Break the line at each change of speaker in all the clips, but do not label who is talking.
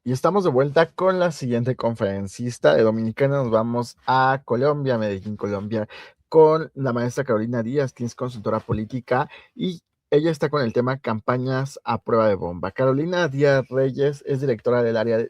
Y estamos de vuelta con la siguiente conferencista. De Dominicana nos vamos a Colombia, Medellín, Colombia, con la maestra Carolina Díaz, quien es consultora política y ella está con el tema campañas a prueba de bomba. Carolina Díaz Reyes es directora del área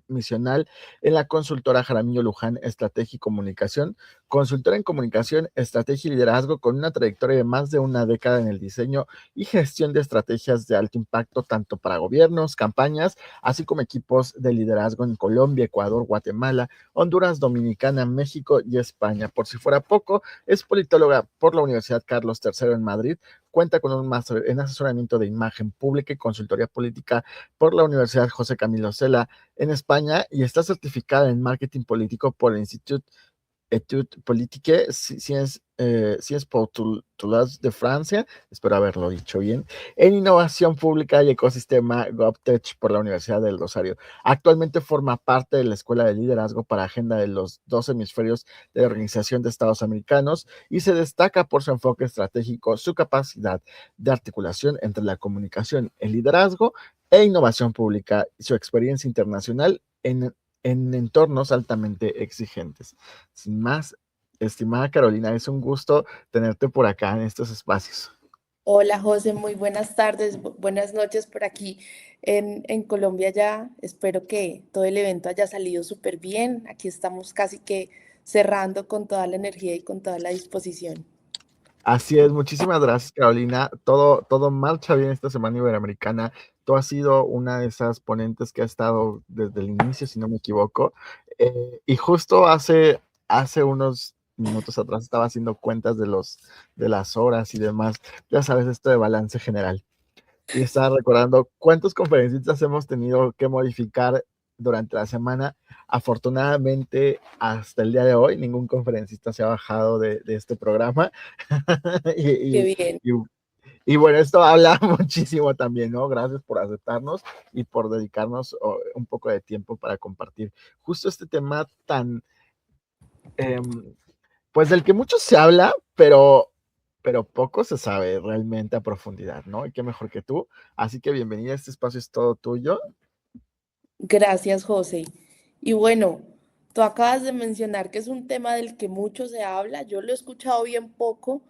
misional en la consultora Jaramillo Luján Estrategia y Comunicación, consultora en comunicación, estrategia y liderazgo con una trayectoria de más de una década en el diseño y gestión de estrategias de alto impacto, tanto para gobiernos, campañas, así como equipos de liderazgo en Colombia, Ecuador, Guatemala, Honduras, Dominicana, México y España. Por si fuera poco, es politóloga por la Universidad Carlos III en Madrid, cuenta con un máster en asesoramiento de imagen pública y consultoría política por la Universidad José Camilo Cela en España y está certificada en marketing político por el Instituto Etudes Politiques, Sciences Po Toulouse de Francia, espero haberlo dicho bien, en Innovación Pública y Ecosistema GovTech por la Universidad del Rosario. Actualmente forma parte de la Escuela de Liderazgo para Agenda de los dos hemisferios de la Organización de Estados Americanos y se destaca por su enfoque estratégico, su capacidad de articulación entre la comunicación, el liderazgo e innovación pública y su experiencia internacional en entornos altamente exigentes. Sin más, estimada Carolina, es un gusto tenerte por acá en estos espacios.
Hola José, muy buenas tardes, buenas noches por aquí en Colombia ya. Espero que todo el evento haya salido súper bien. Aquí estamos casi que cerrando con toda la energía y con toda la disposición.
Así es, muchísimas gracias Carolina. Todo marcha bien esta Semana Iberoamericana. Tú has sido una de esas ponentes que ha estado desde el inicio, si no me equivoco. Y justo hace unos minutos atrás estaba haciendo cuentas de las horas y demás. Ya sabes, esto de balance general. Y estaba recordando cuántos conferencistas hemos tenido que modificar durante la semana. Afortunadamente, hasta el día de hoy, ningún conferencista se ha bajado de este programa.
Qué
y, y,
bien.
y, y bueno, esto habla muchísimo también, ¿no? Gracias por aceptarnos y por dedicarnos un poco de tiempo para compartir justo este tema tan, eh, pues del que mucho se habla, pero poco se sabe realmente a profundidad, ¿no? Y qué mejor que tú. Así que bienvenida, este espacio es todo tuyo.
Gracias, José. Y bueno, tú acabas de mencionar que es un tema del que mucho se habla. Yo lo he escuchado bien poco,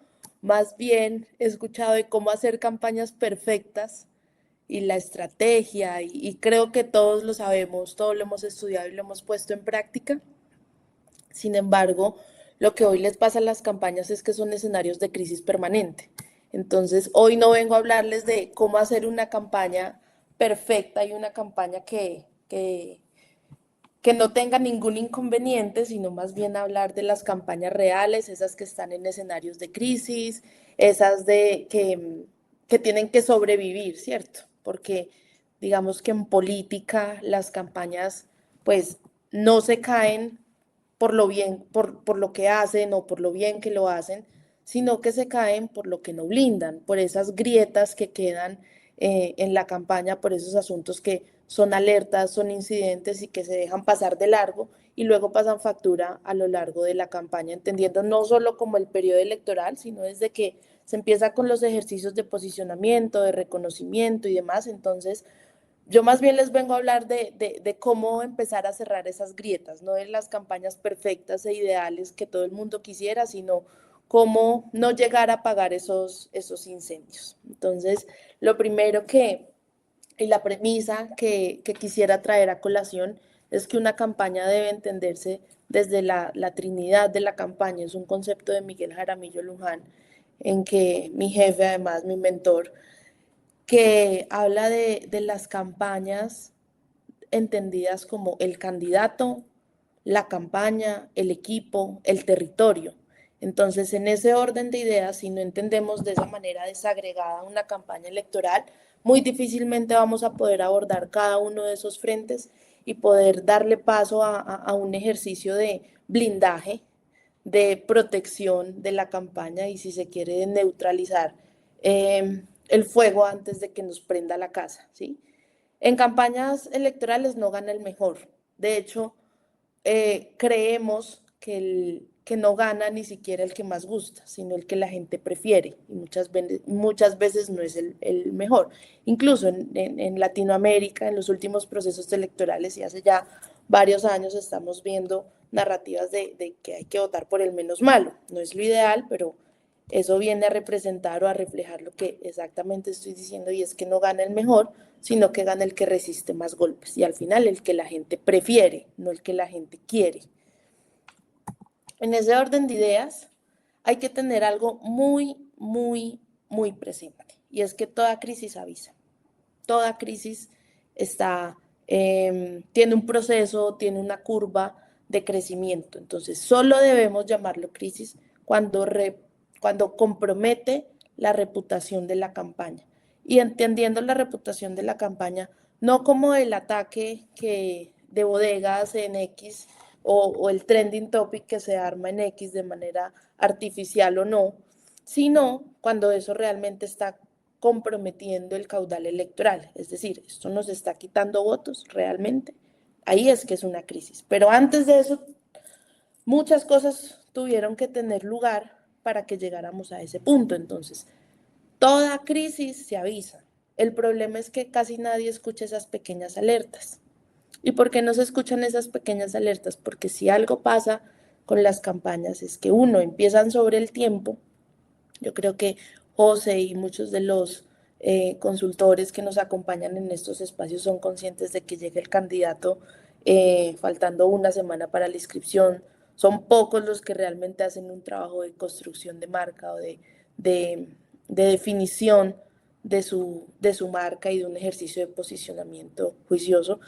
más bien he escuchado de cómo hacer campañas perfectas y la estrategia, y creo que todos lo sabemos, todos lo hemos estudiado y lo hemos puesto en práctica. Sin embargo, lo que hoy les pasa a las campañas es que son escenarios de crisis permanente. Entonces, hoy no vengo a hablarles de cómo hacer una campaña perfecta y una campaña que no tenga ningún inconveniente, sino más bien hablar de las campañas reales, esas que están en escenarios de crisis, esas que tienen que sobrevivir, ¿cierto? Porque digamos que en política las campañas pues no se caen por lo bien, por lo que hacen o por lo bien que lo hacen, sino que se caen por lo que no blindan, por esas grietas que quedan en la campaña, por esos asuntos que son alertas, son incidentes y que se dejan pasar de largo y luego pasan factura a lo largo de la campaña, entendiendo no solo como el periodo electoral, sino desde que se empieza con los ejercicios de posicionamiento, de reconocimiento y demás. Entonces, yo más bien les vengo a hablar de cómo empezar a cerrar esas grietas, no de las campañas perfectas e ideales que todo el mundo quisiera, sino cómo no llegar a apagar esos incendios. Entonces, lo primero y la premisa que quisiera traer a colación es que una campaña debe entenderse desde la trinidad de la campaña. Es un concepto de Miguel Jaramillo Luján, en que mi jefe, además mi mentor, que habla de las campañas entendidas como el candidato, la campaña, el equipo, el territorio. Entonces, en ese orden de ideas, si no entendemos de esa manera desagregada una campaña electoral, muy difícilmente vamos a poder abordar cada uno de esos frentes y poder darle paso a un ejercicio de blindaje, de protección de la campaña y, si se quiere, de neutralizar el fuego antes de que nos prenda la casa, ¿sí? En campañas electorales no gana el mejor. De hecho, creemos que no gana ni siquiera el que más gusta, sino el que la gente prefiere, y muchas veces no es el mejor. Incluso en Latinoamérica, en los últimos procesos electorales y hace ya varios años estamos viendo narrativas de que hay que votar por el menos malo. No es lo ideal, pero eso viene a representar o a reflejar lo que exactamente estoy diciendo, y es que no gana el mejor, sino que gana el que resiste más golpes, y al final el que la gente prefiere, no el que la gente quiere. En ese orden de ideas hay que tener algo muy presente, y es que toda crisis avisa. Toda crisis tiene un proceso, tiene una curva de crecimiento. Entonces, solo debemos llamarlo crisis cuando compromete la reputación de la campaña. Y entendiendo la reputación de la campaña, no como el ataque de bodegas en X o el trending topic que se arma en X de manera artificial o no, sino cuando eso realmente está comprometiendo el caudal electoral. Es decir, esto nos está quitando votos realmente. Ahí es que es una crisis. Pero antes de eso, muchas cosas tuvieron que tener lugar para que llegáramos a ese punto. Entonces, toda crisis se avisa. El problema es que casi nadie escucha esas pequeñas alertas. ¿Y por qué no se escuchan esas pequeñas alertas? Porque si algo pasa con las campañas es que empiezan sobre el tiempo. Yo creo que José y muchos de los consultores que nos acompañan en estos espacios son conscientes de que llega el candidato faltando una semana para la inscripción. Son pocos los que realmente hacen un trabajo de construcción de marca o de definición de su marca y de un ejercicio de posicionamiento juicioso.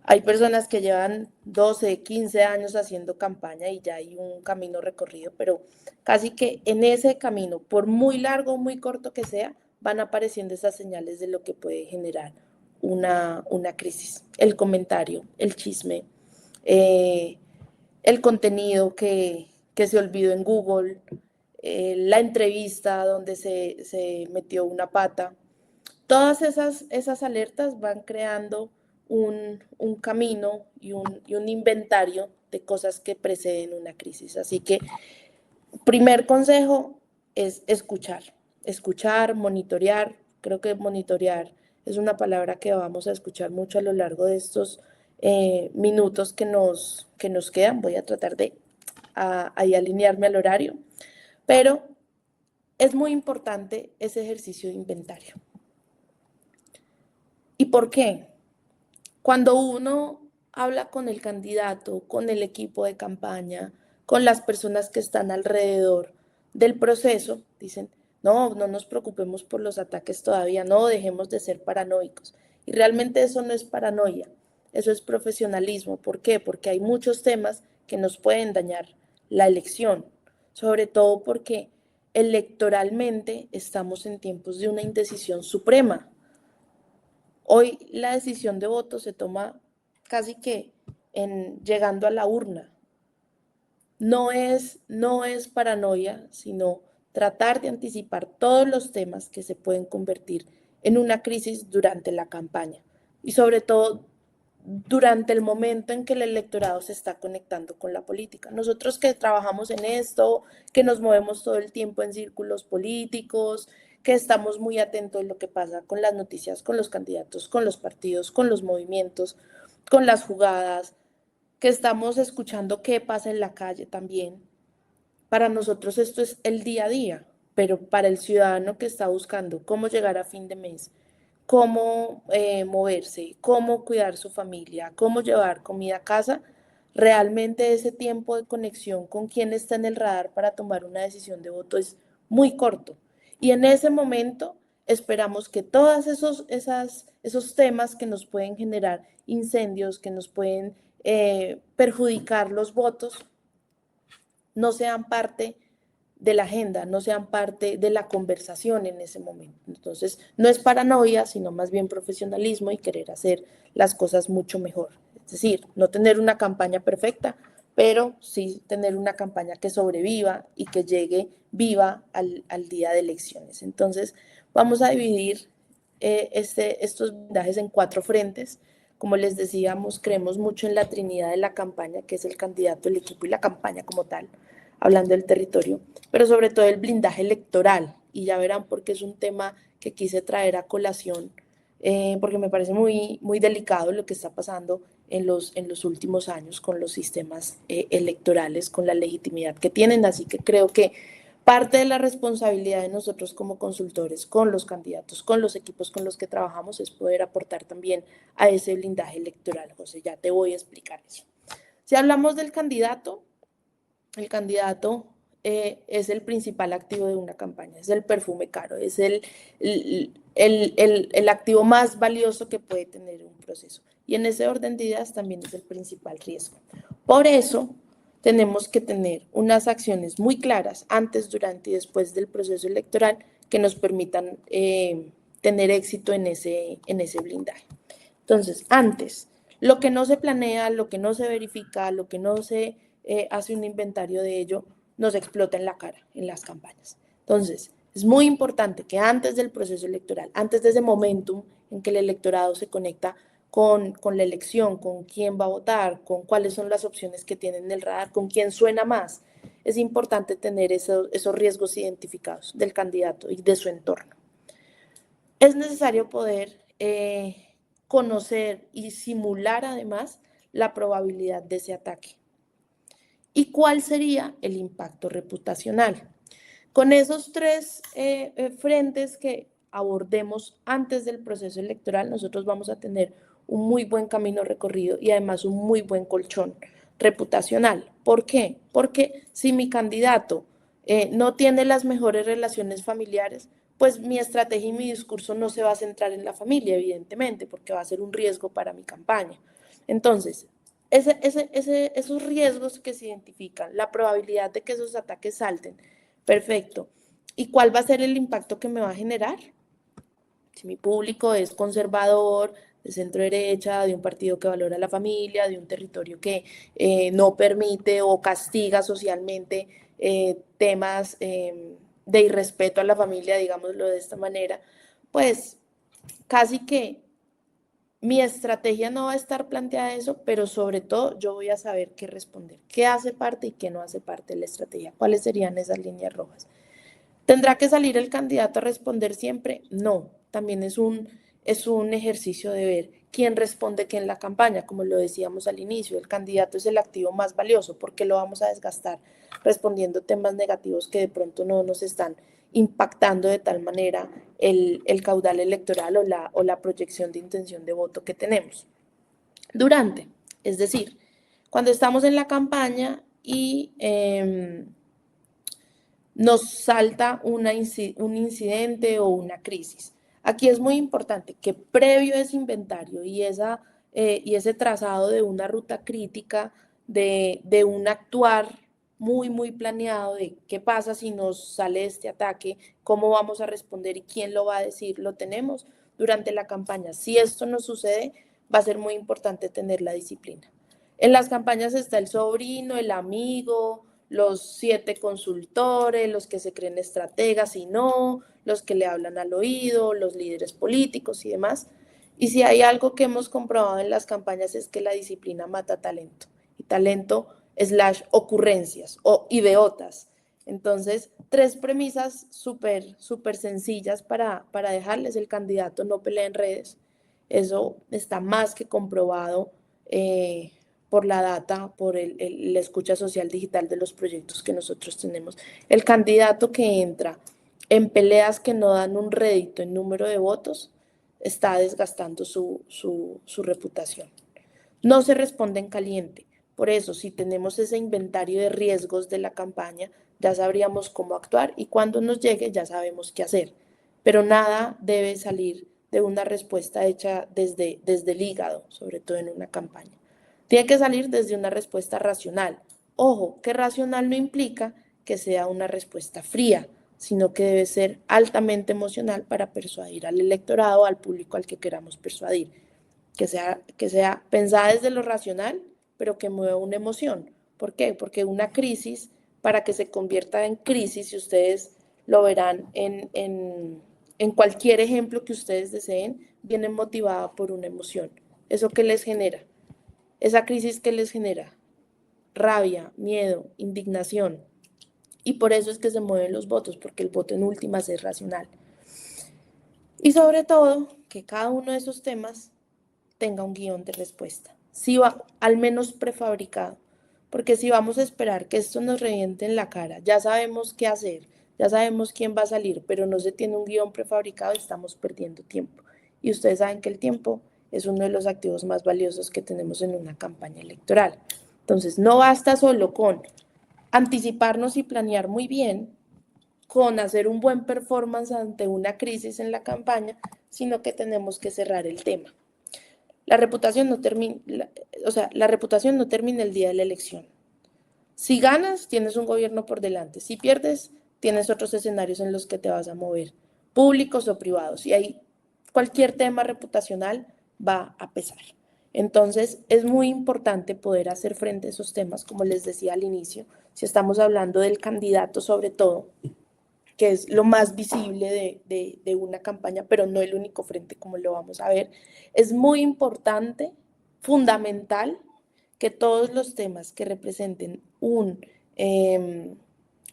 Hay personas que llevan 12, 15 años haciendo campaña y ya hay un camino recorrido, pero casi que en ese camino, por muy largo o muy corto que sea, van apareciendo esas señales de lo que puede generar una crisis. El comentario, el chisme, eh, el contenido que se olvidó en Google, la entrevista donde se metió una pata. Todas esas alertas van creando un camino y un inventario de cosas que preceden una crisis. Así que, primer consejo es escuchar, monitorear. Creo que monitorear es una palabra que vamos a escuchar mucho a lo largo de estos minutos que nos quedan. Voy a tratar de ahí alinearme al horario, pero es muy importante ese ejercicio de inventario. ¿Y por qué? Cuando uno habla con el candidato, con el equipo de campaña, con las personas que están alrededor del proceso, dicen, no nos preocupemos por los ataques todavía, no dejemos de ser paranoicos. Y realmente eso no es paranoia, eso es profesionalismo. ¿Por qué? Porque hay muchos temas que nos pueden dañar la elección, sobre todo porque electoralmente estamos en tiempos de una indecisión suprema. Hoy la decisión de voto se toma casi que llegando a la urna. No es paranoia, sino tratar de anticipar todos los temas que se pueden convertir en una crisis durante la campaña, y sobre todo durante el momento en que el electorado se está conectando con la política. Nosotros que trabajamos en esto, que nos movemos todo el tiempo en círculos políticos, que estamos muy atentos a lo que pasa con las noticias, con los candidatos, con los partidos, con los movimientos, con las jugadas, que estamos escuchando qué pasa en la calle también. Para nosotros esto es el día a día, pero para el ciudadano que está buscando cómo llegar a fin de mes, cómo moverse, cómo cuidar su familia, cómo llevar comida a casa, realmente ese tiempo de conexión con quien está en el radar para tomar una decisión de voto es muy corto. Y en ese momento esperamos que todos esos temas que nos pueden generar incendios, que nos pueden perjudicar los votos, no sean parte de la agenda, no sean parte de la conversación en ese momento. Entonces, no es paranoia, sino más bien profesionalismo y querer hacer las cosas mucho mejor. Es decir, no tener una campaña perfecta, pero sí tener una campaña que sobreviva y que llegue viva al día de elecciones. Entonces, vamos a dividir estos blindajes en 4 frentes. Como les decíamos, creemos mucho en la trinidad de la campaña, que es el candidato, el equipo y la campaña como tal, hablando del territorio, pero sobre todo el blindaje electoral. Y ya verán por qué es un tema que quise traer a colación, porque me parece muy, muy delicado lo que está pasando en los últimos años con los sistemas electorales, con la legitimidad que tienen. Así que creo que parte de la responsabilidad de nosotros como consultores, con los candidatos, con los equipos con los que trabajamos, es poder aportar también a ese blindaje electoral. José, ya te voy a explicar eso. Si hablamos del candidato, el candidato es el principal activo de una campaña, es el perfume caro, es el activo más valioso que puede tener un proceso. Y en ese orden de ideas también es el principal riesgo. Por eso tenemos que tener unas acciones muy claras antes, durante y después del proceso electoral que nos permitan tener éxito en ese blindaje. Entonces, antes, lo que no se planea, lo que no se verifica, lo que no se hace un inventario de ello, nos explota en la cara en las campañas. Entonces, es muy importante que antes del proceso electoral, antes de ese momentum en que el electorado se conecta con la elección, con quién va a votar, con cuáles son las opciones que tienen en el radar, con quién suena más, es importante tener esos riesgos identificados del candidato y de su entorno. Es necesario poder conocer y simular además la probabilidad de ese ataque. ¿Y cuál sería el impacto reputacional? Con esos tres frentes que abordemos antes del proceso electoral, nosotros vamos a tener un muy buen camino recorrido y además un muy buen colchón reputacional. ¿Por qué? Porque si mi candidato no tiene las mejores relaciones familiares, pues mi estrategia y mi discurso no se va a centrar en la familia, evidentemente, porque va a ser un riesgo para mi campaña. Entonces, esos riesgos que se identifican, la probabilidad de que esos ataques salten, perfecto. ¿Y cuál va a ser el impacto que me va a generar? Si mi público es conservador, de centro derecha, de un partido que valora la familia, de un territorio que no permite o castiga socialmente temas de irrespeto a la familia, digámoslo de esta manera, pues casi que mi estrategia no va a estar planteada a eso, pero sobre todo yo voy a saber qué responder, qué hace parte y qué no hace parte de la estrategia, cuáles serían esas líneas rojas. ¿Tendrá que salir el candidato a responder siempre? No, también es un ejercicio de ver quién responde qué en la campaña, como lo decíamos al inicio, el candidato es el activo más valioso, porque lo vamos a desgastar respondiendo temas negativos que de pronto no nos están impactando de tal manera el caudal electoral o la proyección de intención de voto que tenemos. Durante, es decir, cuando estamos en la campaña y nos salta un incidente o una crisis. Aquí es muy importante que previo a ese inventario y ese trazado de una ruta crítica, de un actuar muy, muy planeado de qué pasa si nos sale este ataque, cómo vamos a responder y quién lo va a decir, lo tenemos durante la campaña. Si esto no sucede, va a ser muy importante tener la disciplina. En las campañas está el sobrino, el amigo, los 7 consultores, los que se creen estrategas y no, los que le hablan al oído, los líderes políticos y demás. Y si hay algo que hemos comprobado en las campañas es que la disciplina mata talento. Y talento slash ocurrencias o ideotas. Entonces, 3 premisas súper sencillas para dejarles. El candidato no pelea en redes. Eso está más que comprobado por la data, por la escucha social digital de los proyectos que nosotros tenemos. El candidato que entra en peleas que no dan un rédito en número de votos está desgastando su reputación. No se responde en caliente. Por eso, si tenemos ese inventario de riesgos de la campaña, ya sabríamos cómo actuar y cuando nos llegue ya sabemos qué hacer. Pero nada debe salir de una respuesta hecha desde el hígado, sobre todo en una campaña. Tiene que salir desde una respuesta racional. Ojo, que racional no implica que sea una respuesta fría, sino que debe ser altamente emocional para persuadir al electorado, al público al que queramos persuadir. Que sea pensada desde lo racional, pero que mueva una emoción. ¿Por qué? Porque una crisis, para que se convierta en crisis, y ustedes lo verán en cualquier ejemplo que ustedes deseen, viene motivada por una emoción. ¿Eso qué les genera? Esa crisis que les genera rabia, miedo, indignación. Y por eso es que se mueven los votos, porque el voto en últimas es racional. Y sobre todo, que cada uno de esos temas tenga un guión de respuesta. Si va al menos prefabricado. Porque si vamos a esperar que esto nos reviente en la cara, ya sabemos qué hacer, ya sabemos quién va a salir, pero no se tiene un guión prefabricado, estamos perdiendo tiempo. Y ustedes saben que el tiempo es uno de los activos más valiosos que tenemos en una campaña electoral. Entonces, no basta solo con anticiparnos y planear muy bien, con hacer un buen performance ante una crisis en la campaña, sino que tenemos que cerrar el tema. La reputación no termina, la reputación no termina el día de la elección. Si ganas, tienes un gobierno por delante. Si pierdes, tienes otros escenarios en los que te vas a mover, públicos o privados. Y ahí cualquier tema reputacional va a pesar. Entonces, es muy importante poder hacer frente a esos temas, como les decía al inicio, si estamos hablando del candidato sobre todo, que es lo más visible de una campaña, pero no el único frente como lo vamos a ver. Es muy importante, fundamental, que todos los temas que representen un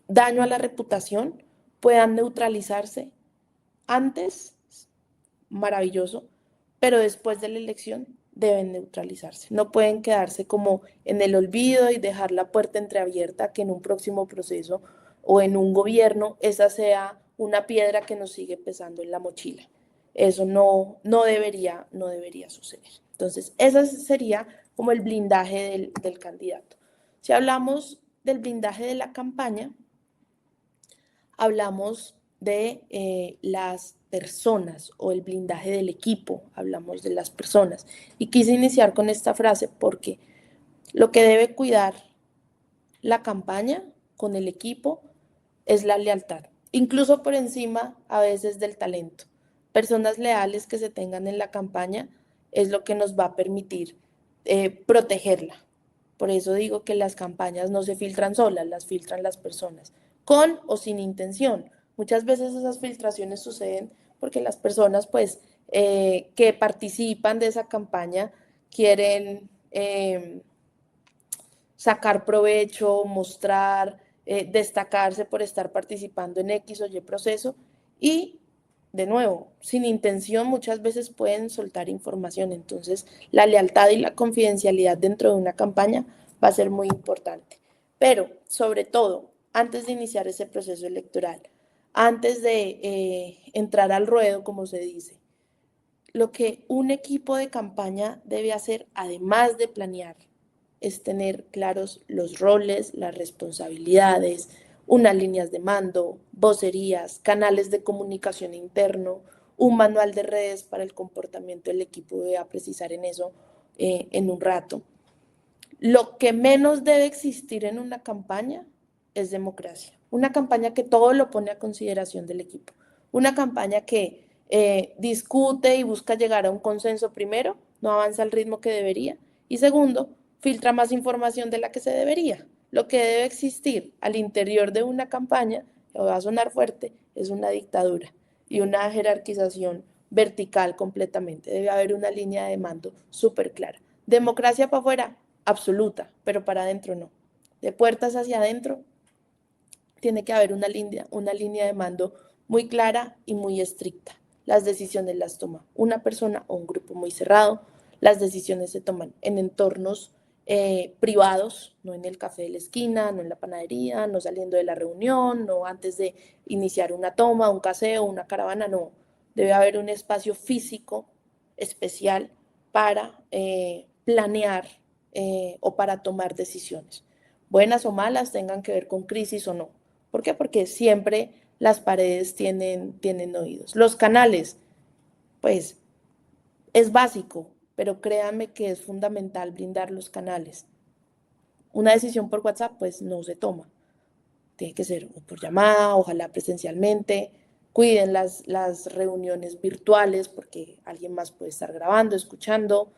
daño a la reputación puedan neutralizarse antes, maravilloso, pero después de la elección deben neutralizarse. No pueden quedarse como en el olvido y dejar la puerta entreabierta a que en un próximo proceso o en un gobierno esa sea una piedra que nos sigue pesando en la mochila. Eso no debería suceder. Entonces, ese sería como el blindaje del candidato. Si hablamos del blindaje de la campaña, hablamos de las personas o el blindaje del equipo, hablamos de las personas. Y quise iniciar con esta frase porque lo que debe cuidar la campaña con el equipo es la lealtad, incluso por encima a veces del talento. Personas leales que se tengan en la campaña es lo que nos va a permitir protegerla. Por eso digo que las campañas no se filtran solas, las filtran las personas, con o sin intención. Muchas veces esas filtraciones suceden porque las personas pues que participan de esa campaña quieren sacar provecho, mostrar, destacarse por estar participando en X o Y proceso y, de nuevo, sin intención muchas veces pueden soltar información. Entonces, la lealtad y la confidencialidad dentro de una campaña va a ser muy importante. Pero, sobre todo, antes de iniciar ese proceso electoral, antes de entrar al ruedo, como se dice, lo que un equipo de campaña debe hacer, además de planear, es tener claros los roles, las responsabilidades, unas líneas de mando, vocerías, canales de comunicación interno, un manual de redes para el comportamiento del equipo. Voy a precisar en eso en un rato. Lo que menos debe existir en una campaña es democracia. Una campaña que todo lo pone a consideración del equipo. Una campaña que discute y busca llegar a un consenso primero, no avanza al ritmo que debería. Y segundo, filtra más información de la que se debería. Lo que debe existir al interior de una campaña, que va a sonar fuerte, es una dictadura y una jerarquización vertical completamente. Debe haber una línea de mando súper clara. Democracia para afuera, absoluta, pero para adentro no. De puertas hacia adentro, tiene que haber una línea de mando muy clara y muy estricta. Las decisiones las toma una persona o un grupo muy cerrado. Las decisiones se toman en entornos privados, no en el café de la esquina, no en la panadería, no saliendo de la reunión, no antes de iniciar una toma, un caseo, una caravana, no. Debe haber un espacio físico especial para planear o para tomar decisiones, buenas o malas, tengan que ver con crisis o no. ¿Por qué? Porque siempre las paredes tienen oídos. Los canales, pues es básico, pero créanme que es fundamental brindar los canales. Una decisión por WhatsApp, pues no se toma. Tiene que ser por llamada, ojalá presencialmente. Cuiden las reuniones virtuales porque alguien más puede estar grabando, escuchando.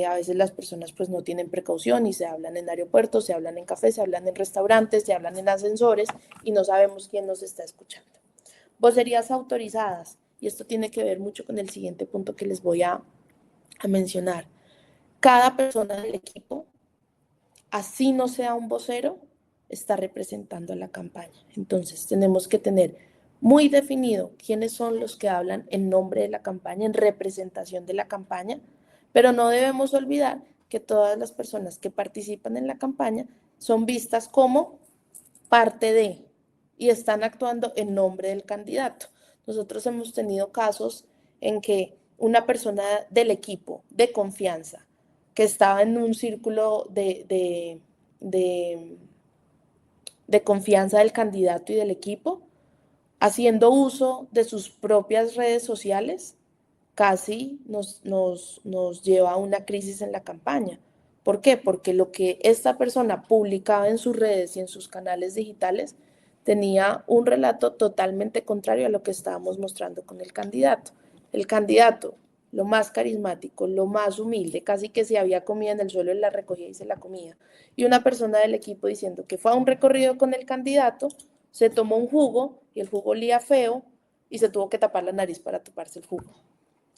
A veces las personas pues no tienen precaución y se hablan en aeropuertos, se hablan en cafés, se hablan en restaurantes, se hablan en ascensores y no sabemos quién nos está escuchando. Vocerías autorizadas, y esto tiene que ver mucho con el siguiente punto que les voy a mencionar. cada persona del equipo, así no sea un vocero, está representando a la campaña. Entonces tenemos que tener muy definido quiénes son los que hablan en nombre de la campaña, en representación de la campaña, pero no debemos olvidar que todas las personas que participan en la campaña son vistas como parte de y están actuando en nombre del candidato. Nosotros hemos tenido casos en que una persona del equipo de confianza que estaba en un círculo de, de confianza del candidato y del equipo, haciendo uso de sus propias redes sociales, casi nos lleva a una crisis en la campaña. ¿Por qué? Porque lo que esta persona publicaba en sus redes y en sus canales digitales tenía un relato totalmente contrario a lo que estábamos mostrando con el candidato. El candidato, lo más carismático, lo más humilde, casi que se había comido en el suelo, él la recogía y se la comía. Y una persona del equipo diciendo que fue a un recorrido con el candidato, se tomó un jugo y el jugo olía feo y se tuvo que tapar la nariz para taparse el jugo.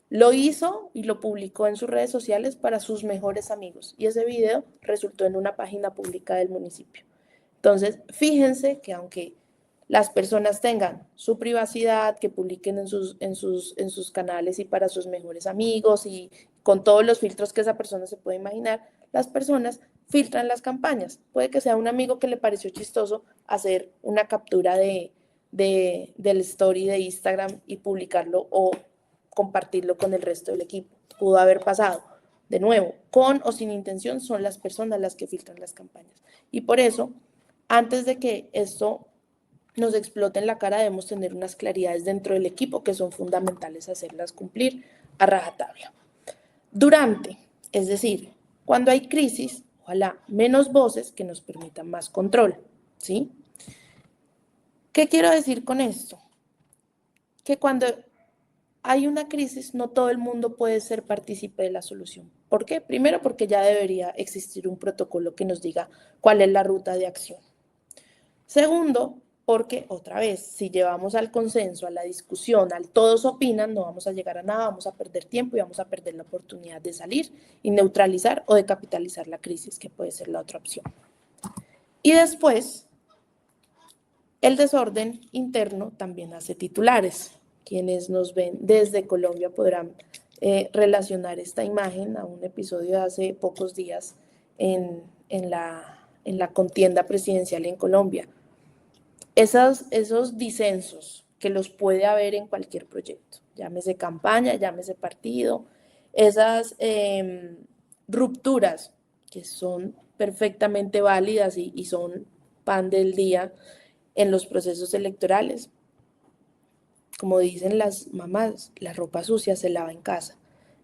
Lo hizo y lo publicó en sus redes sociales para sus mejores amigos y ese video resultó en una página pública del municipio. Entonces, fíjense que aunque las personas tengan su privacidad, que publiquen en sus canales y para sus mejores amigos y con todos los filtros que esa persona se puede imaginar, las personas filtran las campañas. Puede que sea un amigo que le pareció chistoso hacer una captura del story de Instagram y publicarlo o compartirlo con el resto del equipo. Pudo haber pasado. De nuevo, con o sin intención, son las personas las que filtran las campañas. Y por eso, antes de que esto nos explote en la cara, debemos tener unas claridades dentro del equipo que son fundamentales hacerlas cumplir a rajatabla. Durante, es decir, cuando hay crisis, ojalá menos voces que nos permitan más control, ¿sí? ¿Qué quiero decir con esto? Que cuando hay una crisis, no todo el mundo puede ser partícipe de la solución. ¿Por qué? Primero, porque ya debería existir un protocolo que nos diga cuál es la ruta de acción. Segundo, porque otra vez, si llevamos al consenso, a la discusión, al todos opinan, no vamos a llegar a nada, vamos a perder tiempo y vamos a perder la oportunidad de salir y neutralizar o de capitalizar la crisis, que puede ser la otra opción. Y después, el desorden interno también hace titulares. Quienes nos ven desde Colombia podrán relacionar esta imagen a un episodio de hace pocos días en la contienda presidencial en Colombia. Esos disensos que los puede haber en cualquier proyecto, llámese campaña, llámese partido, esas rupturas que son perfectamente válidas y son pan del día en los procesos electorales. Como dicen las mamás, la ropa sucia se lava en casa,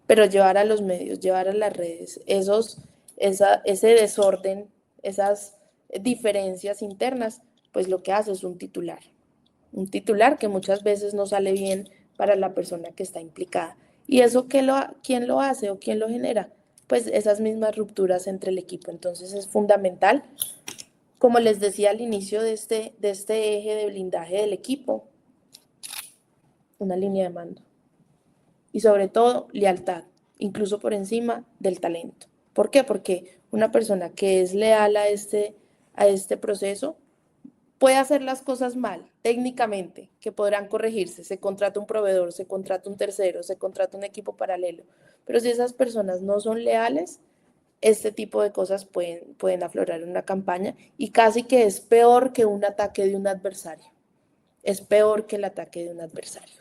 pero llevar a los medios, llevar a las redes, ese desorden, esas diferencias internas, pues lo que hace es un titular que muchas veces no sale bien para la persona que está implicada. ¿Y eso quién lo hace o quién lo genera? Pues esas mismas rupturas entre el equipo. Entonces es fundamental, como les decía al inicio de este eje de blindaje del equipo, una línea de mando. Y sobre todo, lealtad, incluso por encima del talento. ¿Por qué? Porque una persona que es leal a este proceso puede hacer las cosas mal, técnicamente, que podrán corregirse. Se contrata un proveedor, se contrata un tercero, se contrata un equipo paralelo. Pero si esas personas no son leales, este tipo de cosas pueden aflorar en una campaña y casi que es peor que un ataque de un adversario. Es peor que el ataque de un adversario.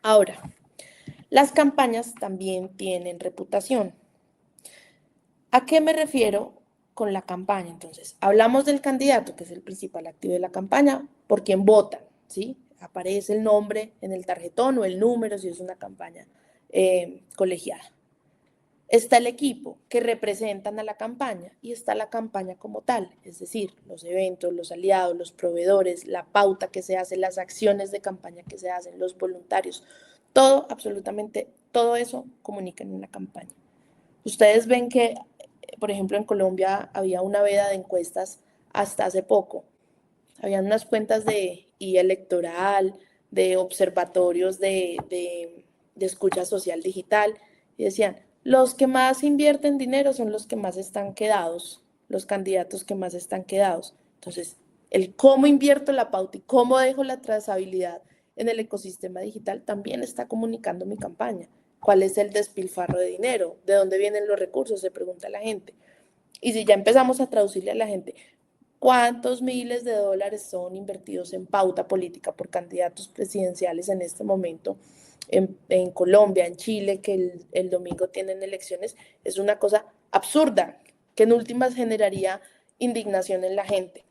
Ahora, las campañas también tienen reputación. ¿A qué me refiero con la campaña? Entonces, hablamos del candidato, que es el principal activo de la campaña, por quien votan, ¿sí? Aparece el nombre en el tarjetón o el número si es una campaña colegiada. Está el equipo que representan a la campaña y está la campaña como tal, es decir, los eventos, los aliados, los proveedores, la pauta que se hace, las acciones de campaña que se hacen, los voluntarios, todo, absolutamente todo eso comunica en una campaña. Ustedes ven que, por ejemplo, en Colombia había una veda de encuestas hasta hace poco. Habían unas cuentas de electoral, de observatorios de escucha social digital, y decían, Los que más invierten dinero son los que más están quedados, los candidatos que más están quedados. Entonces, el cómo invierto la pauta y cómo dejo la trazabilidad en el ecosistema digital también está comunicando mi campaña. ¿Cuál es el despilfarro de dinero? ¿De dónde vienen los recursos? Se pregunta la gente. Y si ya empezamos a traducirle a la gente, ¿cuántos miles de dólares son invertidos en pauta política por candidatos presidenciales en este momento en Colombia, en Chile, que el domingo tienen elecciones? Es una cosa absurda, que en últimas generaría indignación en la gente.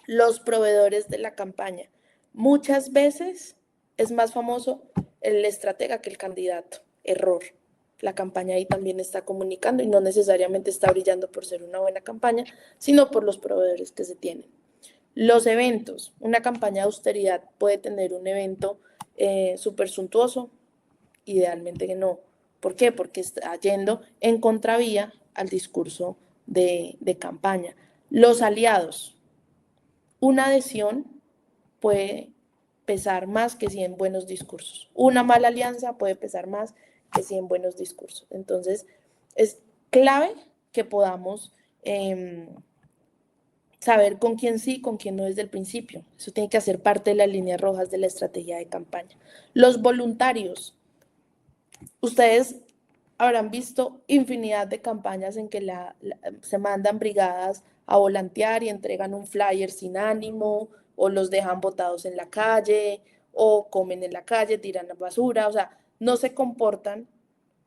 Los proveedores de la campaña. Muchas veces es más famoso el estratega que el candidato. Error. La campaña ahí también está comunicando y no necesariamente está brillando por ser una buena campaña, sino por los proveedores que se tienen. Los eventos. Una campaña de austeridad puede tener un evento súper suntuoso, idealmente que no. ¿Por qué? Porque está yendo en contravía al discurso de campaña. Los aliados. Una adhesión puede pesar más que 100 buenos discursos. Una mala alianza puede pesar más que 100 buenos discursos. Entonces, es clave que podamos saber con quién sí, con quién no desde el principio. Eso tiene que hacer parte de las líneas rojas de la estrategia de campaña. Los voluntarios. Ustedes habrán visto infinidad de campañas en que se mandan brigadas a volantear y entregan un flyer sin ánimo, o los dejan botados en la calle, o comen en la calle, tiran la basura, o sea, no se comportan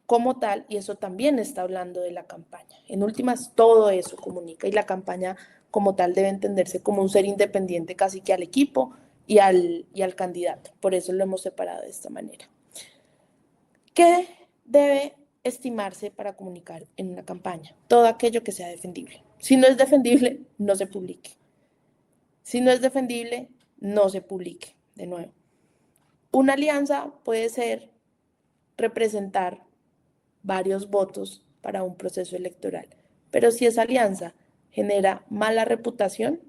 como tal, y eso también está hablando de la campaña. En últimas, todo eso comunica, y la campaña como tal debe entenderse como un ser independiente casi que al equipo y al candidato. Por eso lo hemos separado de esta manera. ¿Qué debe estimarse para comunicar en una campaña? Todo aquello que sea defendible. Si no es defendible, no se publique. Si no es defendible, no se publique. De nuevo, una alianza puede ser representar varios votos para un proceso electoral, pero si esa alianza genera mala reputación,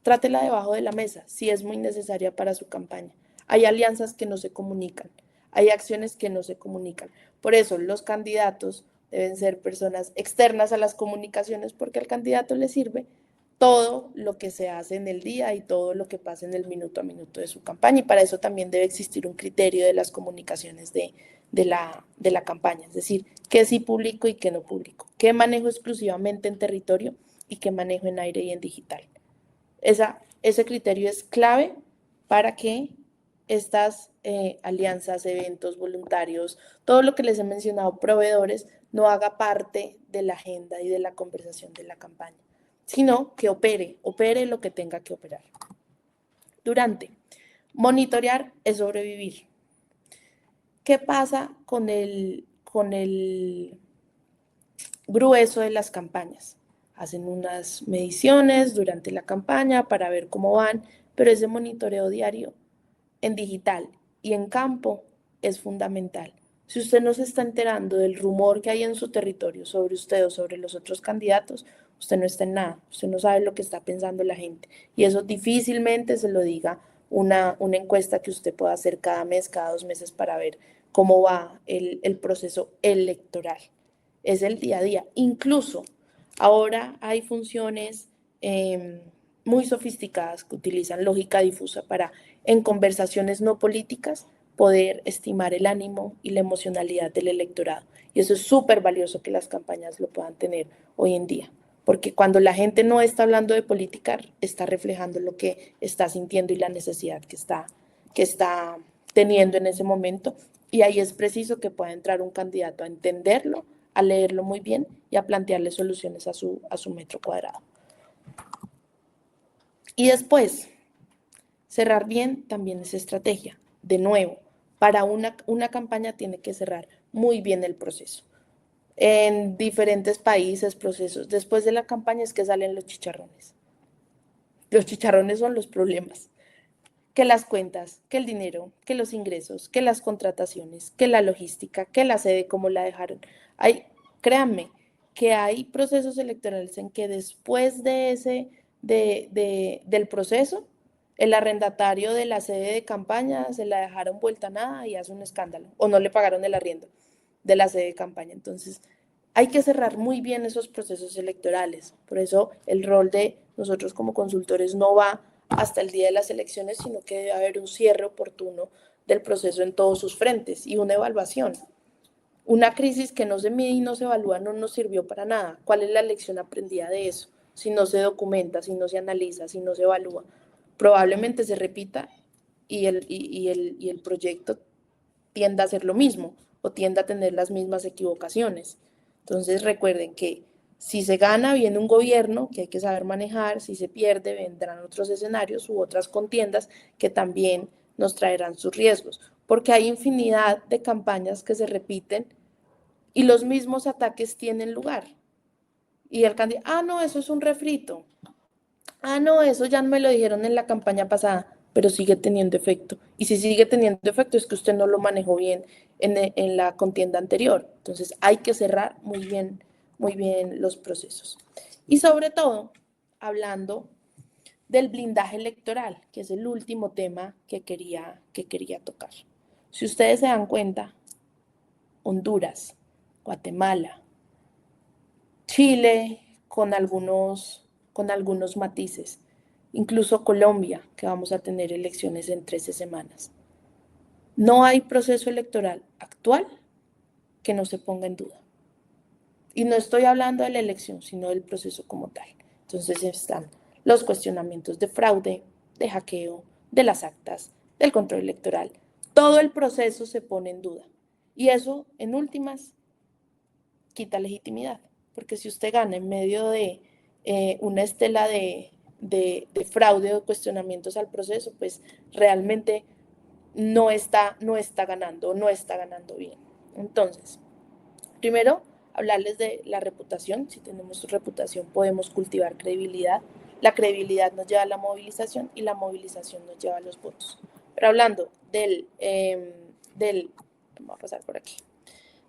trátela debajo de la mesa si es muy necesaria para su campaña. Hay alianzas que no se comunican, hay acciones que no se comunican. Por eso los candidatos deben ser personas externas a las comunicaciones, porque al candidato le sirve todo lo que se hace en el día y todo lo que pasa en el minuto a minuto de su campaña, y para eso también debe existir un criterio de las comunicaciones de la campaña, es decir, qué sí publico y qué no publico, qué manejo exclusivamente en territorio y qué manejo en aire y en digital. Ese criterio es clave para que estas alianzas, eventos, voluntarios, todo lo que les he mencionado, proveedores, no haga parte de la agenda y de la conversación de la campaña, sino que opere lo que tenga que operar. Durante, monitorear es sobrevivir. ¿Qué pasa con el grueso de las campañas? Hacen unas mediciones durante la campaña para ver cómo van, pero ese monitoreo diario en digital y en campo es fundamental. Si usted no se está enterando del rumor que hay en su territorio sobre usted o sobre los otros candidatos, usted no está en nada, usted no sabe lo que está pensando la gente. Y eso difícilmente se lo diga una encuesta que usted pueda hacer cada mes, cada 2 meses para ver cómo va el proceso electoral. Es el día a día. Incluso ahora hay funciones muy sofisticadas que utilizan lógica difusa para, en conversaciones no políticas, poder estimar el ánimo y la emocionalidad del electorado. Y eso es súper valioso que las campañas lo puedan tener hoy en día, porque cuando la gente no está hablando de política, está reflejando lo que está sintiendo y la necesidad que está teniendo en ese momento. Y ahí es preciso que pueda entrar un candidato a entenderlo, a leerlo muy bien y a plantearle soluciones a su metro cuadrado. Y después, cerrar bien también es estrategia. De nuevo, para una campaña tiene que cerrar muy bien el proceso. En diferentes países, procesos, después de la campaña es que salen los chicharrones. Los chicharrones son los problemas. Que las cuentas, que el dinero, que los ingresos, que las contrataciones, que la logística, que la sede, cómo la dejaron. Créanme que hay procesos electorales en que después del proceso, el arrendatario de la sede de campaña se la dejaron vuelta a nada y hace un escándalo, o no le pagaron el arriendo. de la sede de campaña. Entonces, hay que cerrar muy bien esos procesos electorales. Por eso el rol de nosotros como consultores no va hasta el día de las elecciones, sino que debe haber un cierre oportuno del proceso en todos sus frentes y una evaluación. Una crisis que no se mide y no se evalúa no nos sirvió para nada. ¿Cuál es la lección aprendida de eso? Si no se documenta, si no se analiza, si no se evalúa, probablemente se repita y el proyecto tienda a ser lo mismo o tienda a tener las mismas equivocaciones. Entonces recuerden que si se gana, viene un gobierno que hay que saber manejar, si se pierde, vendrán otros escenarios u otras contiendas que también nos traerán sus riesgos, porque hay infinidad de campañas que se repiten y los mismos ataques tienen lugar. Y el candidato, no, eso es un refrito, no, eso ya me lo dijeron en la campaña pasada, pero sigue teniendo efecto. Y si sigue teniendo efecto es que usted no lo manejó bien en la contienda anterior. Entonces hay que cerrar muy bien los procesos. Y sobre todo, hablando del blindaje electoral, que es el último tema que quería tocar. Si ustedes se dan cuenta, Honduras, Guatemala, Chile con algunos matices, incluso Colombia, que vamos a tener elecciones en 13 semanas. No hay proceso electoral actual que no se ponga en duda. Y no estoy hablando de la elección, sino del proceso como tal. Entonces están los cuestionamientos de fraude, de hackeo, de las actas, del control electoral. Todo el proceso se pone en duda. Y eso, en últimas, quita legitimidad. Porque si usted gana en medio de una estela de fraude o cuestionamientos al proceso, pues realmente no está ganando, no está ganando bien. Entonces, primero, hablarles de la reputación. Si tenemos reputación, podemos cultivar credibilidad. La credibilidad nos lleva a la movilización y la movilización nos lleva a los votos. Pero hablando vamos a pasar por aquí,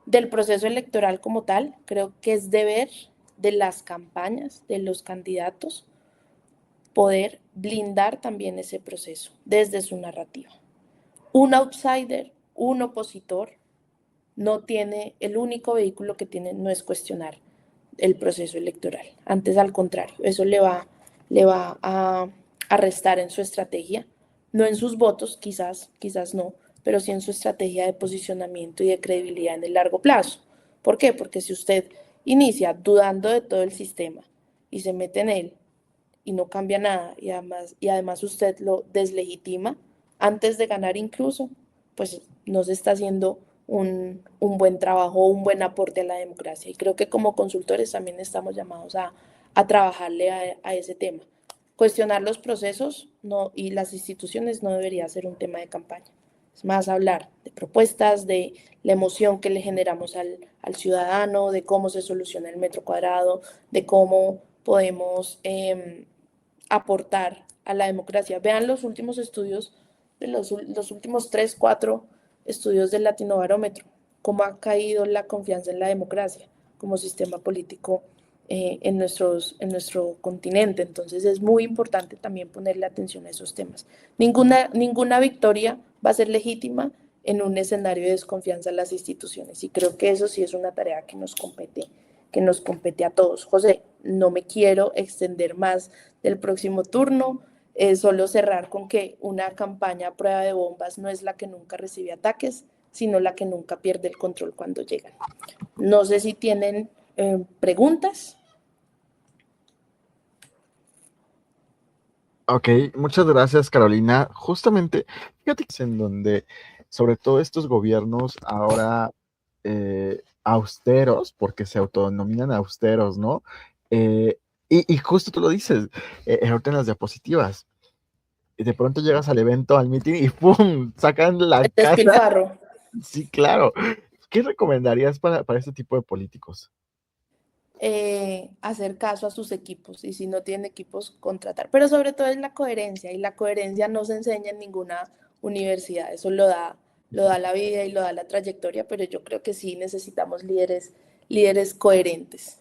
del proceso electoral como tal, creo que es deber de las campañas, de los candidatos, poder blindar también ese proceso desde su narrativa. Un outsider, un opositor, no tiene, el único vehículo que tiene no es cuestionar el proceso electoral. Antes, al contrario, eso le va a restar en su estrategia, no en sus votos, quizás no, pero sí en su estrategia de posicionamiento y de credibilidad en el largo plazo. ¿Por qué? Porque si usted inicia dudando de todo el sistema y se mete en él y no cambia nada y además usted lo deslegitima antes de ganar incluso, pues no se está haciendo un buen trabajo, un buen aporte a la democracia. Y creo que como consultores también estamos llamados a trabajarle a ese tema. Cuestionar los procesos no, y las instituciones no debería ser un tema de campaña. Es más hablar de propuestas, de la emoción que le generamos al ciudadano, de cómo se soluciona el metro cuadrado, de cómo podemos aportar a la democracia. Vean los últimos estudios, de los últimos 3, 4 estudios del Latinobarómetro, cómo ha caído la confianza en la democracia como sistema político en nuestro continente. Entonces es muy importante también ponerle atención a esos temas. Ninguna victoria va a ser legítima en un escenario de desconfianza en las instituciones y creo que eso sí es una tarea que nos compete a todos. José, no me quiero extender más del próximo turno, solo cerrar con que una campaña a prueba de bombas no es la que nunca recibe ataques, sino la que nunca pierde el control cuando llegan. No sé si tienen preguntas.
Ok, muchas gracias, Carolina. Justamente, fíjate que es en donde, sobre todo estos gobiernos ahora austeros, porque se autodenominan austeros, ¿no? Eh, y justo tú lo dices, ahorita en las diapositivas, y de pronto llegas al evento, al meeting, y ¡pum! Sacan la
El
cara.
despilfarro.
Sí, claro. ¿Qué recomendarías para este tipo de políticos?
Hacer caso a sus equipos y si no tienen equipos, contratar. Pero sobre todo es la coherencia y la coherencia no se enseña en ninguna universidad, eso lo da la vida y lo da la trayectoria, pero yo creo que sí necesitamos líderes coherentes.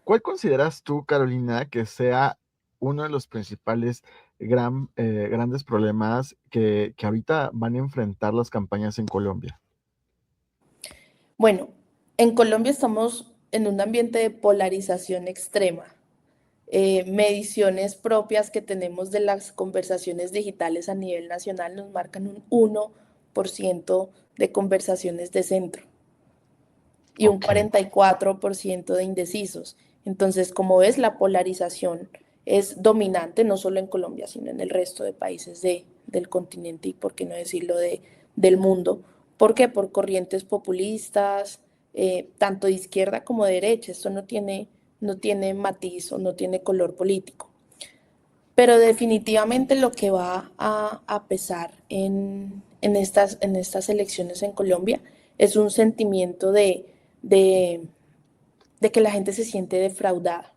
¿Cuál consideras tú, Carolina, que sea uno de los principales grandes problemas que ahorita van a enfrentar las campañas en Colombia?
Bueno, en Colombia estamos en un ambiente de polarización extrema. Mediciones propias que tenemos de las conversaciones digitales a nivel nacional nos marcan un 1% de conversaciones de centro y un
Ok.
44% de indecisos. Entonces, como ves, la polarización es dominante no solo en Colombia, sino en el resto de países del continente y, por qué no decirlo, del mundo. ¿Por qué? Por corrientes populistas, tanto de izquierda como de derecha. Esto no tiene matiz o no tiene color político. Pero definitivamente lo que va a pesar en estas elecciones en Colombia es un sentimiento de, de que la gente se siente defraudada.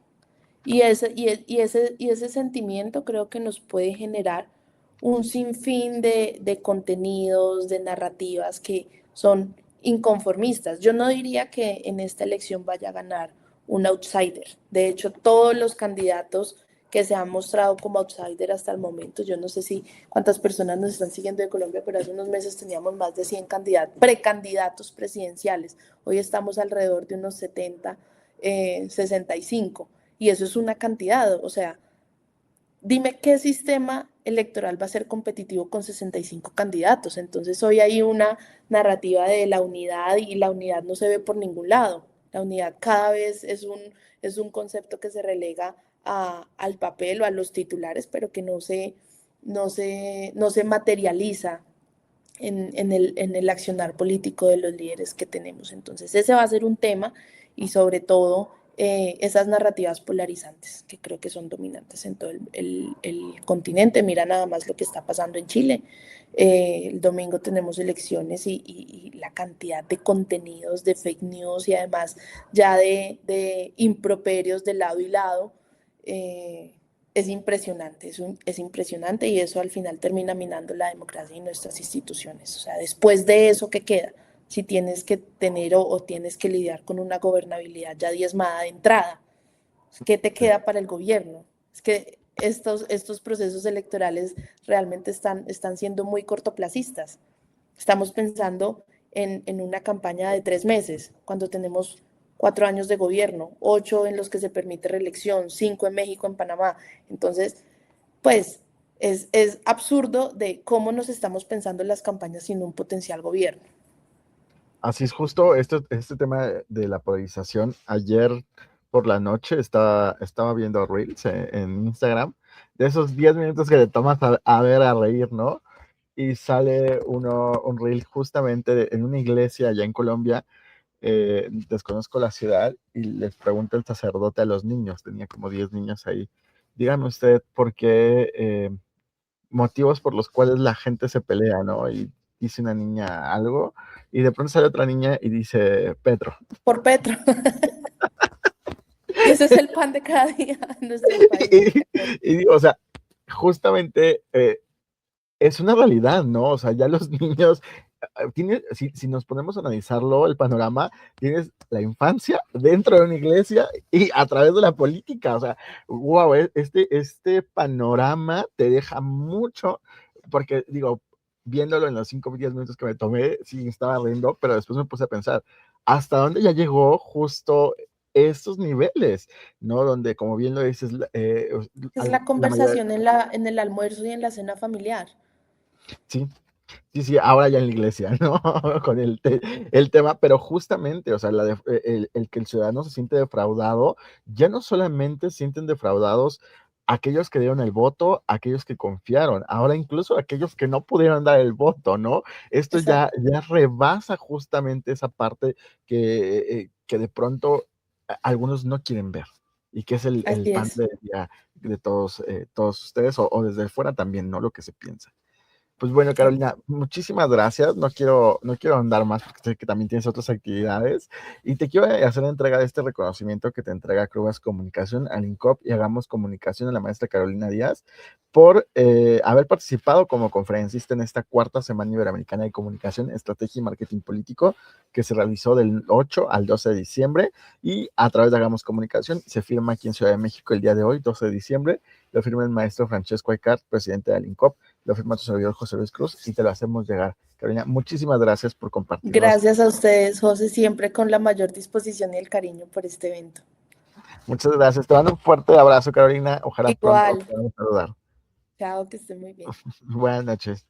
Y ese sentimiento creo que nos puede generar un sinfín de contenidos, de narrativas que son inconformistas. Yo no diría que en esta elección vaya a ganar un outsider. De hecho, todos los candidatos que se han mostrado como outsider hasta el momento, yo no sé si cuántas personas nos están siguiendo de Colombia, pero hace unos meses teníamos más de 100 precandidatos presidenciales. Hoy estamos alrededor de unos 70, 65, y eso es una cantidad. O sea, dime qué sistema electoral va a ser competitivo con 65 candidatos. Entonces hoy hay una narrativa de la unidad y la unidad no se ve por ningún lado. La unidad cada vez es un concepto que se relega al papel o a los titulares, pero que no se materializa en el accionar político de los líderes que tenemos. Entonces ese va a ser un tema, y sobre todo esas narrativas polarizantes que creo que son dominantes en todo el continente. Mira nada más lo que está pasando en Chile. El domingo tenemos elecciones y la cantidad de contenidos, de fake news y además ya de improperios de lado y lado. Es impresionante, es impresionante, y eso al final termina minando la democracia y nuestras instituciones. O sea, después de eso, ¿qué queda? Si tienes que tener o tienes que lidiar con una gobernabilidad ya diezmada de entrada, ¿qué te
Sí.
queda para el gobierno? Es que estos procesos electorales realmente están siendo muy cortoplacistas. Estamos pensando en una campaña de 3 meses, cuando tenemos 4 años de gobierno, 8 en los que se permite reelección, 5 en México, en Panamá. Entonces, pues es absurdo de cómo nos estamos pensando en las campañas sin un potencial gobierno.
Así es, justo este tema de la polarización. Ayer por la noche estaba viendo Reels en Instagram, de esos 10 minutos que te tomas a ver, a reír, ¿no? Y sale un Reel justamente en una iglesia allá en Colombia. Desconozco la ciudad, y les pregunta el sacerdote a los niños, tenía como 10 niños ahí: dígame usted por qué, motivos por los cuales la gente se pelea, ¿no? Y dice una niña algo, y de pronto sale otra niña y dice Petro.
Por Petro. Y ese es el pan de cada día en nuestros países.
y, y digo, o sea, justamente es una realidad, ¿no? O sea, ya los niños, si nos ponemos a analizarlo, el panorama, tienes la infancia dentro de una iglesia y a través de la política. O sea, wow, este panorama te deja mucho, porque digo, viéndolo en los 5 o 10 minutos que me tomé, sí estaba riendo, pero después me puse a pensar, ¿hasta dónde ya llegó justo estos niveles? ¿No? Donde, como bien lo dices,
Es la
la mayoría,
conversación en el almuerzo y en la cena familiar.
sí. Sí, sí, ahora ya en la iglesia, ¿no? Con el tema, pero justamente, o sea, el que el ciudadano se siente defraudado, ya no solamente sienten defraudados aquellos que dieron el voto, aquellos que confiaron, ahora incluso aquellos que no pudieron dar el voto, ¿no? Esto
Exacto.
ya rebasa justamente esa parte que de pronto algunos no quieren ver, y que es el
Así
pan
es.
de día de todos ustedes, o desde fuera también, ¿no? Lo que se piensa. Pues bueno, Carolina, muchísimas gracias. No quiero ahondar más porque sé que también tienes otras actividades, y te quiero hacer entrega de este reconocimiento que te entrega Crubas Comunicación al INCOP y Hagamos Comunicación, a la maestra Carolina Díaz, por haber participado como conferencista en esta cuarta Semana Iberoamericana de Comunicación, Estrategia y Marketing Político, que se realizó del 8 al 12 de diciembre, y a través de Hagamos Comunicación se firma aquí en Ciudad de México el día de hoy, 12 de diciembre. Lo firma el maestro Francesco Aicart, presidente del INCOP. lo firma tu servidor José Luis Cruz y te lo hacemos llegar. Carolina, muchísimas gracias por compartirnos.
Gracias a ustedes, José, siempre con la mayor disposición y el cariño por este evento.
Muchas gracias. Te mando un fuerte abrazo, Carolina. Ojalá pronto
Igual.
podamos saludar.
Chao, que esté muy bien.
Buenas noches.